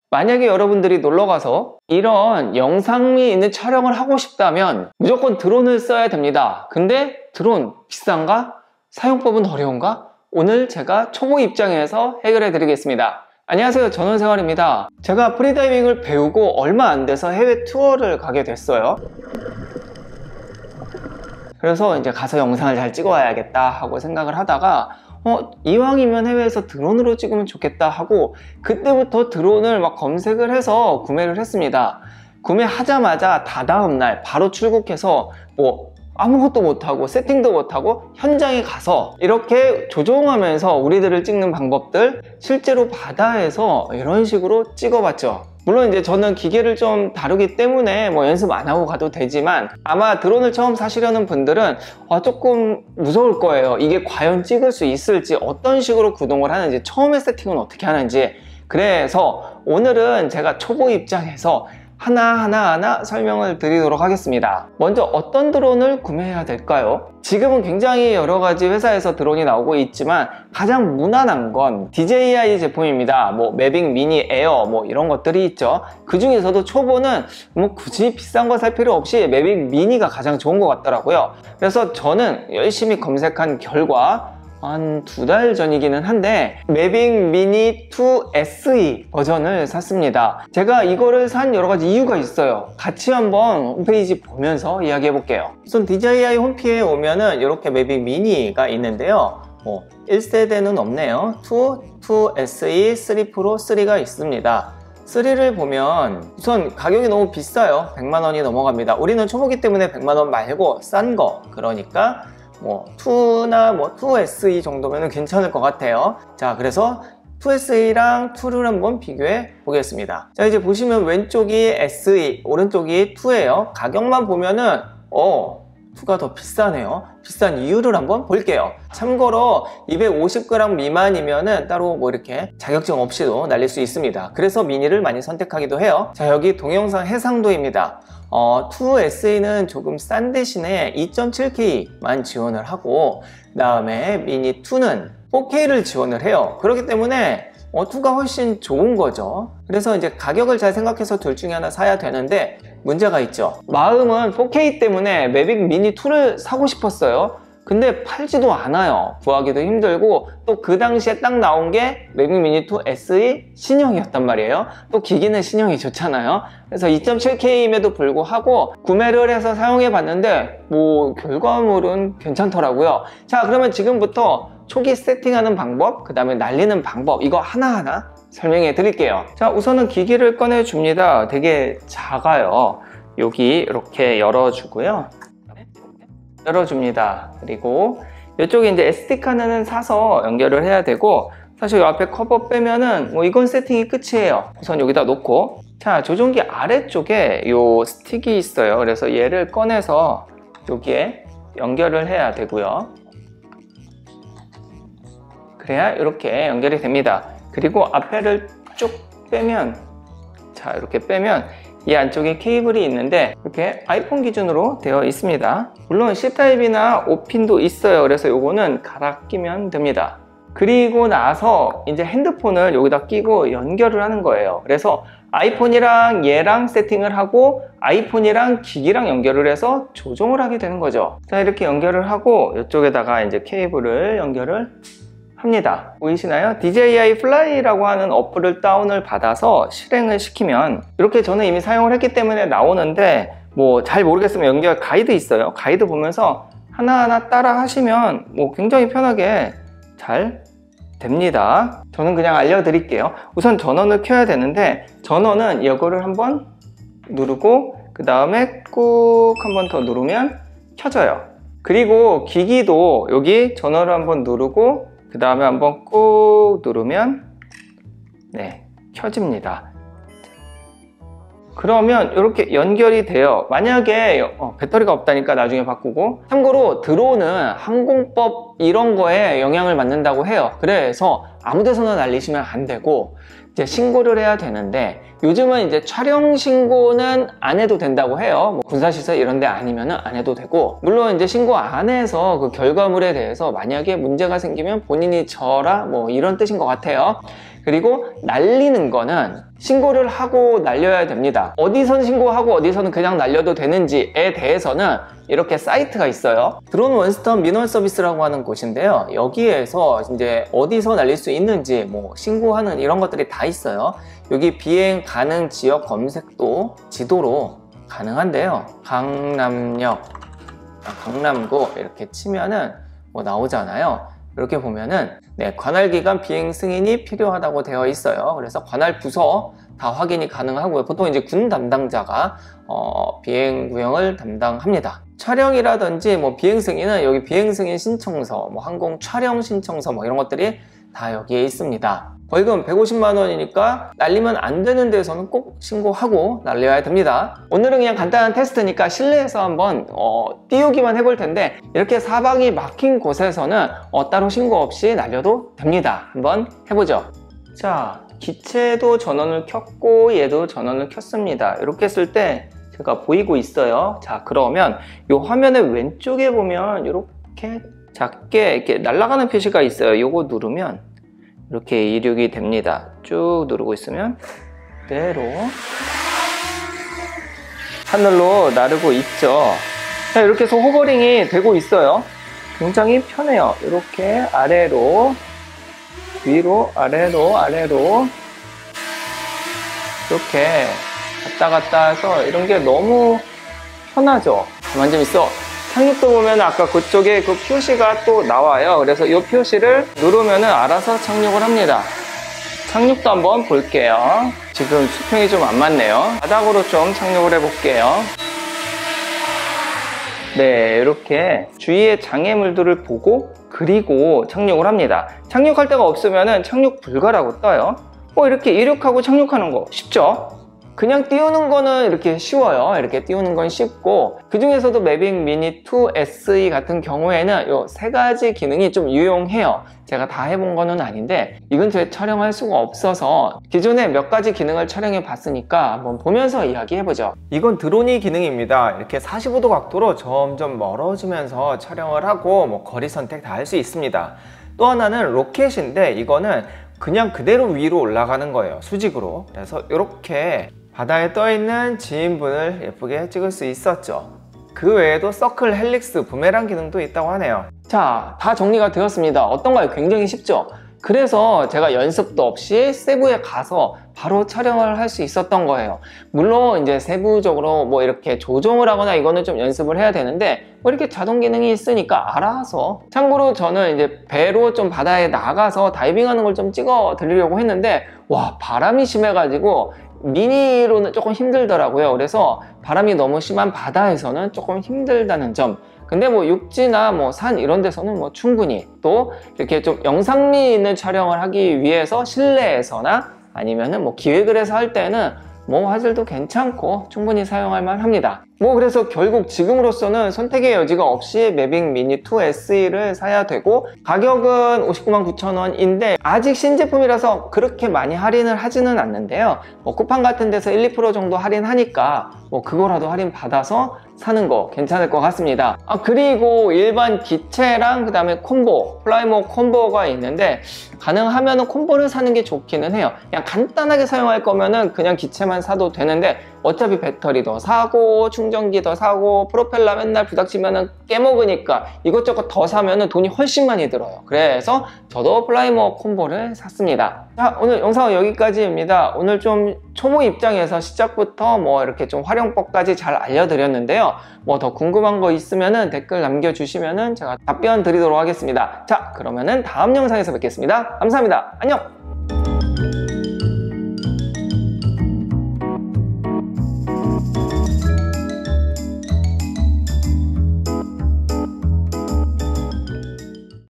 만약에 여러분들이 놀러가서 이런 영상미 있는 촬영을 하고 싶다면 무조건 드론을 써야 됩니다. 근데 드론 비싼가? 사용법은 어려운가? 오늘 제가 초보 입장에서 해결해 드리겠습니다. 안녕하세요, 전원생활입니다. 제가 프리다이빙을 배우고 얼마 안 돼서 해외 투어를 가게 됐어요. 그래서 이제 가서 영상을 잘 찍어와야겠다 하고 생각을 하다가 이왕이면 해외에서 드론으로 찍으면 좋겠다 하고 그때부터 드론을 막 검색을 해서 구매를 했습니다. 구매하자마자 다다음날 바로 출국해서 아무것도 못하고 세팅도 못하고 현장에 가서 이렇게 조종하면서 우리들을 찍는 방법들 실제로 바다에서 이런 식으로 찍어봤죠. 물론 이제 저는 기계를 좀 다루기 때문에 연습 안 하고 가도 되지만 아마 드론을 처음 사시려는 분들은 조금 무서울 거예요. 이게 과연 찍을 수 있을지, 어떤 식으로 구동을 하는지, 처음에 세팅은 어떻게 하는지. 그래서 오늘은 제가 초보 입장에서 하나하나 설명을 드리도록 하겠습니다. 먼저 어떤 드론을 구매해야 될까요? 지금은 굉장히 여러가지 회사에서 드론이 나오고 있지만 가장 무난한 건 DJI 제품입니다. 매빅 미니 에어 이런 것들이 있죠. 그 중에서도 초보는 굳이 비싼 거 살 필요 없이 매빅 미니가 가장 좋은 것 같더라고요. 그래서 저는 열심히 검색한 결과 한 2달 전이기는 한데 매빅 미니 2 SE 버전을 샀습니다. 제가 이거를 산 여러가지 이유가 있어요. 같이 한번 홈페이지 보면서 이야기해 볼게요. 우선 DJI 홈피에 오면은 이렇게 매빅 미니가 있는데요. 1세대는 없네요. 2 SE, 3 프로, 3가 있습니다. 3를 보면 우선 가격이 너무 비싸요. 100만원이 넘어갑니다. 우리는 초보기 때문에 100만원 말고 싼 거, 그러니까 2나 2SE 정도면 괜찮을 것 같아요. 자, 그래서 2SE랑 2를 한번 비교해 보겠습니다. 자, 이제 보시면 왼쪽이 SE, 오른쪽이 2예요. 가격만 보면은 2가 더 비싸네요. 비싼 이유를 한번 볼게요. 참고로 250g 미만이면은 따로 이렇게 자격증 없이도 날릴 수 있습니다. 그래서 미니를 많이 선택하기도 해요. 자, 여기 동영상 해상도입니다. 2SE는 조금 싼 대신에 2.7K만 지원을 하고, 그 다음에 미니 2는 4K를 지원을 해요. 그렇기 때문에 2가 훨씬 좋은 거죠. 그래서 이제 가격을 잘 생각해서 둘 중에 하나 사야 되는데 문제가 있죠. 마음은 4K 때문에 매빅 미니 2를 사고 싶었어요. 근데 팔지도 않아요. 구하기도 힘들고, 또 그 당시에 딱 나온 게 매빅 미니 2 SE 신형이었단 말이에요. 또 기기는 신형이 좋잖아요. 그래서 2.7K임에도 불구하고 구매를 해서 사용해 봤는데 결과물은 괜찮더라고요. 자, 그러면 지금부터 초기 세팅하는 방법, 그 다음에 날리는 방법, 이거 하나하나 설명해 드릴게요. 자, 우선은 기기를 꺼내 줍니다. 되게 작아요. 여기 이렇게 열어주고요. 열어줍니다. 그리고 이쪽에 이제 SD카드는 사서 연결을 해야 되고, 사실 이 앞에 커버 빼면은 이건 세팅이 끝이에요. 우선 여기다 놓고, 자, 조종기 아래쪽에 요 스틱이 있어요. 그래서 얘를 꺼내서 여기에 연결을 해야 되고요. 그래야 이렇게 연결이 됩니다. 그리고 앞에를 쭉 빼면, 자, 이렇게 빼면 이 안쪽에 케이블이 있는데 이렇게 아이폰 기준으로 되어 있습니다. 물론 C타입이나 5핀도 있어요. 그래서 요거는 갈아 끼면 됩니다. 그리고 나서 이제 핸드폰을 여기다 끼고 연결을 하는 거예요. 그래서 아이폰이랑 얘랑 세팅을 하고 아이폰이랑 기기랑 연결을 해서 조종을 하게 되는 거죠. 자, 이렇게 연결을 하고 이쪽에다가 이제 케이블을 연결을 합니다. 보이시나요? DJI Fly라고 하는 어플을 다운을 받아서 실행을 시키면, 이렇게 저는 이미 사용을 했기 때문에 나오는데 잘 모르겠으면 연결 가이드 있어요. 가이드 보면서 하나하나 따라 하시면 굉장히 편하게 잘 됩니다. 저는 그냥 알려드릴게요. 우선 전원을 켜야 되는데, 전원은 이거를 한번 누르고 그 다음에 꾹 한번 더 누르면 켜져요. 그리고 기기도 여기 전원을 한번 누르고 그 다음에 한번 꾹 누르면 켜집니다. 그러면 이렇게 연결이 돼요. 만약에 배터리가 없다니까 나중에 바꾸고. 참고로 드론은 항공법 이런 거에 영향을 받는다고 해요. 그래서 아무 데서나 날리시면 안 되고 이제 신고를 해야 되는데, 요즘은 이제 촬영 신고는 안 해도 된다고 해요. 군사시설 이런 데 아니면 안 해도 되고, 물론 이제 신고 안 해서 그 결과물에 대해서 만약에 문제가 생기면 본인이 져라 이런 뜻인 것 같아요. 그리고 날리는 거는 신고를 하고 날려야 됩니다. 어디선 신고하고 어디서는 그냥 날려도 되는지에 대해서는 이렇게 사이트가 있어요. 드론 원스톱 민원 서비스라고 하는 곳인데요. 여기에서 이제 어디서 날릴 수 있는지 뭐 신고하는 이런 것들이 다 있어요. 여기 비행 가능 지역 검색도 지도로 가능한데요. 강남역, 강남구 이렇게 치면은 뭐 나오잖아요. 이렇게 보면은 네, 관할 기간 비행 승인이 필요하다고 되어 있어요. 그래서 관할 부서 다 확인이 가능하고요. 보통 이제 군 담당자가 비행 구형을 담당합니다. 촬영이라든지 뭐 비행 승인은 여기 비행 승인 신청서, 뭐 항공 촬영 신청서 뭐 이런 것들이 다 여기에 있습니다. 벌금 150만 원이니까 날리면 안 되는 데서는 꼭 신고하고 날려야 됩니다. 오늘은 그냥 간단한 테스트니까 실내에서 한번 띄우기만 해볼 텐데 이렇게 사방이 막힌 곳에서는 따로 신고 없이 날려도 됩니다. 한번 해보죠. 자, 기체도 전원을 켰고 얘도 전원을 켰습니다. 이렇게 했을 때 제가 보이고 있어요. 자, 그러면 이 화면의 왼쪽에 보면 이렇게 작게 이렇게 날아가는 표시가 있어요. 이거 누르면 이렇게 이륙이 됩니다. 쭉 누르고 있으면 그대로 하늘로 나르고 있죠. 자, 이렇게 해서 호버링이 되고 있어요. 굉장히 편해요. 이렇게 아래로 위로 아래로 아래로 이렇게 갔다 갔다 해서 이런 게 너무 편하죠. 가만 좀 있어. 착륙도 보면 아까 그쪽에 그 표시가 또 나와요. 그래서 이 표시를 누르면 알아서 착륙을 합니다. 착륙도 한번 볼게요. 지금 수평이 좀 안 맞네요. 바닥으로 좀 착륙을 해볼게요. 네, 이렇게 주위의 장애물들을 보고 그리고 착륙을 합니다. 착륙할 데가 없으면 착륙 불가라고 떠요. 이렇게 이륙하고 착륙하는 거 쉽죠? 그냥 띄우는 거는 이렇게 쉬워요. 이렇게 띄우는 건 쉽고, 그 중에서도 매빅 미니 2 SE 같은 경우에는 이 세 가지 기능이 좀 유용해요. 제가 다 해본 거는 아닌데 이 근처에 촬영할 수가 없어서 기존에 몇 가지 기능을 촬영해 봤으니까 한번 보면서 이야기해보죠. 이건 드론이 기능입니다. 이렇게 45도 각도로 점점 멀어지면서 촬영을 하고 뭐 거리 선택 다 할 수 있습니다. 또 하나는 로켓인데 이거는 그냥 그대로 위로 올라가는 거예요. 수직으로. 그래서 이렇게 바다에 떠있는 지인분을 예쁘게 찍을 수 있었죠. 그 외에도 서클, 헬릭스, 부메랑 기능도 있다고 하네요. 자, 다 정리가 되었습니다. 어떤가요? 굉장히 쉽죠? 그래서 제가 연습도 없이 세부에 가서 바로 촬영을 할 수 있었던 거예요. 물론 이제 세부적으로 뭐 이렇게 조정을 하거나 이거는 좀 연습을 해야 되는데 뭐 이렇게 자동 기능이 있으니까 알아서. 참고로 저는 이제 배로 좀 바다에 나가서 다이빙하는 걸 좀 찍어 드리려고 했는데 와, 바람이 심해가지고 미니로는 조금 힘들더라고요. 그래서 바람이 너무 심한 바다에서는 조금 힘들다는 점. 근데 뭐 육지나 뭐 산 이런 데서는 뭐 충분히, 또 이렇게 좀 영상미 있는 촬영을 하기 위해서 실내에서나 아니면은 뭐 기획을 해서 할 때는 뭐 화질도 괜찮고 충분히 사용할 만합니다. 뭐 그래서 결국 지금으로서는 선택의 여지가 없이 매빅 미니 2 SE를 사야 되고, 가격은 59만 9천 원인데 아직 신제품이라서 그렇게 많이 할인을 하지는 않는데요. 뭐 쿠팡 같은 데서 1, 2% 정도 할인하니까 뭐 그거라도 할인 받아서 사는 거 괜찮을 것 같습니다. 그리고 일반 기체랑 그 다음에 콤보, 플라이모 콤보가 있는데 가능하면 콤보를 사는 게 좋기는 해요. 그냥 간단하게 사용할 거면은 그냥 기체만 사도 되는데 어차피 배터리 더 사고 충전기 더 사고 프로펠러 맨날 부닥치면은 깨먹으니까 이것저것 더 사면은 돈이 훨씬 많이 들어요. 그래서 저도 플라이모 콤보를 샀습니다. 자, 오늘 영상은 여기까지입니다. 오늘 좀 초보 입장에서 시작부터 뭐 이렇게 좀 활용법까지 잘 알려드렸는데요. 뭐 더 궁금한 거 있으면은 댓글 남겨주시면은 제가 답변 드리도록 하겠습니다. 자, 그러면은 다음 영상에서 뵙겠습니다. 감사합니다. 안녕!